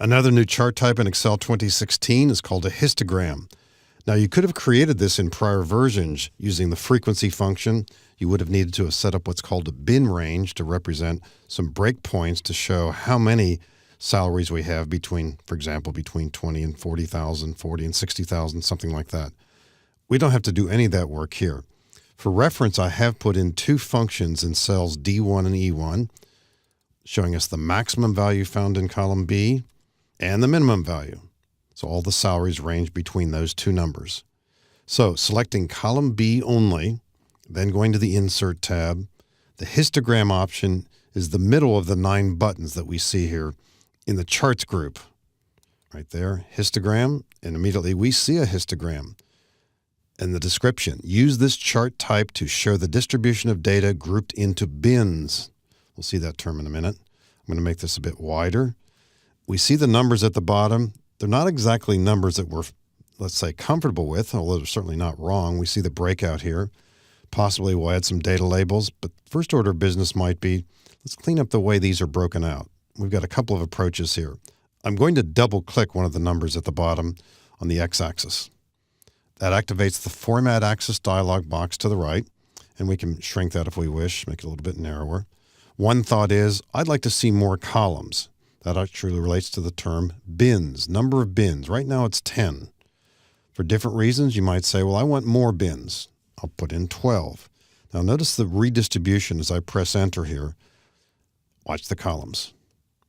Another new chart type in Excel 2016 is called a histogram. Now, you could have created this in prior versions using the frequency function. You would have needed to have set up what's called a bin range to represent some breakpoints to show how many salaries we have between, for example, between 20 and 40,000, 40 and 60,000, something like that. We don't have to do any of that work here. For reference, I have put in two functions in cells D1 and E1, showing us the maximum value found in column B and the minimum value. So all the salaries range between those two numbers. So selecting column B only, then going to the Insert tab, the histogram option is the middle of the 9 buttons that we see here in the Charts group. Right there, histogram, and immediately we see a histogram. And the description, use this chart type to show the distribution of data grouped into bins. We'll see that term in a minute. I'm going to make this a bit wider. We see the numbers at the bottom. They're not exactly numbers that we're, let's say, comfortable with, although they're certainly not wrong. We see the breakout here. Possibly we'll add some data labels, but first order of business might be, let's clean up the way these are broken out. We've got a couple of approaches here. I'm going to double click one of the numbers at the bottom on the x-axis. That activates the Format Axis dialog box to the right, and we can shrink that if we wish, make it a little bit narrower. One thought is, I'd like to see more columns. That actually relates to the term bins, number of bins. Right now it's 10. For different reasons, you might say, well, I want more bins. I'll put in 12. Now notice the redistribution as I press enter here. Watch the columns.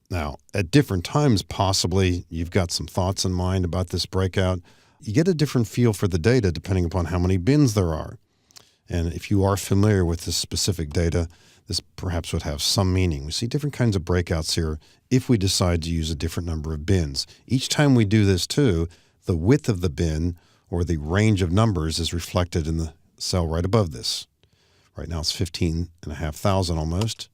Now, at different times, possibly you've got some thoughts in mind about this breakout. You get a different feel for the data depending upon how many bins there are. And if you are familiar with this specific data, this perhaps would have some meaning. We see different kinds of breakouts here if we decide to use a different number of bins. Each time we do this too, the width of the bin or the range of numbers is reflected in the cell right above this. Right now it's 15,500 almost.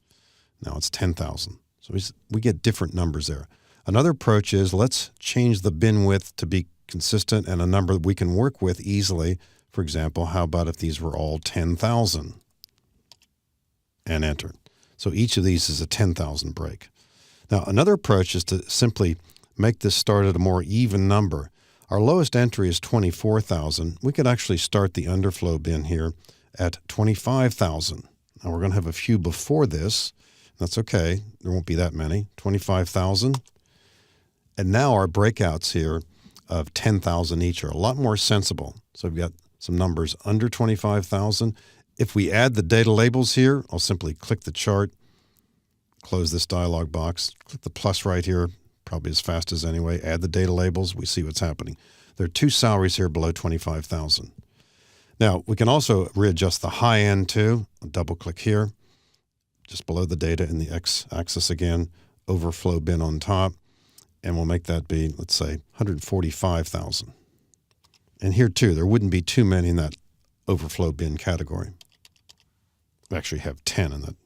Now it's 10,000. So we get different numbers there. Another approach is let's change the bin width to be consistent and a number that we can work with easily. For example, how about if these were all 10,000? And enter. So each of these is a 10,000 break. Now, another approach is to simply make this start at a more even number. Our lowest entry is 24,000. We could actually start the underflow bin here at 25,000. Now, we're going to have a few before this. That's okay. There won't be that many. 25,000. And now our breakouts here of 10,000 each are a lot more sensible. So we've got some numbers under 25,000. If we add the data labels here, I'll simply click the chart, close this dialog box, click the plus right here, probably as fast as anyway, add the data labels, we see what's happening. There are two salaries here below 25,000. Now, we can also readjust the high end too. I'll double click here, just below the data in the x-axis again, overflow bin on top, and we'll make that be, let's say, 145,000. And here too, there wouldn't be too many in that overflow bin category. We actually have 10 in that.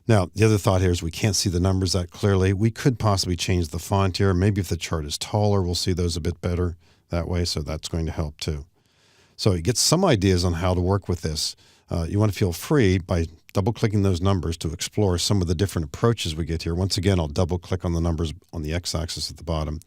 Now, the other thought here is we can't see the numbers that clearly. We could possibly change the font here. Maybe if the chart is taller, we'll see those a bit better that way, so that's going to help too. So you get some ideas on how to work with this. You want to feel free by double-clicking those numbers to explore some of the different approaches we get here. Once again, I'll double-click on the numbers on the x-axis at the bottom.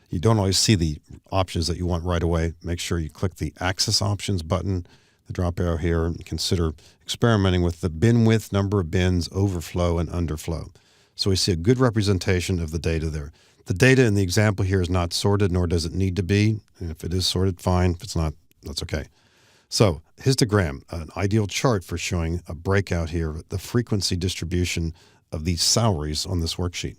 You don't always see the options that you want right away. Make sure you click the Axis Options button, the drop arrow here, and consider experimenting with the bin width, number of bins, overflow, and underflow. So we see a good representation of the data there. The data in the example here is not sorted, nor does it need to be. And if it is sorted, fine. If it's not, that's okay. So histogram, an ideal chart for showing a breakout here, the frequency distribution of these salaries on this worksheet.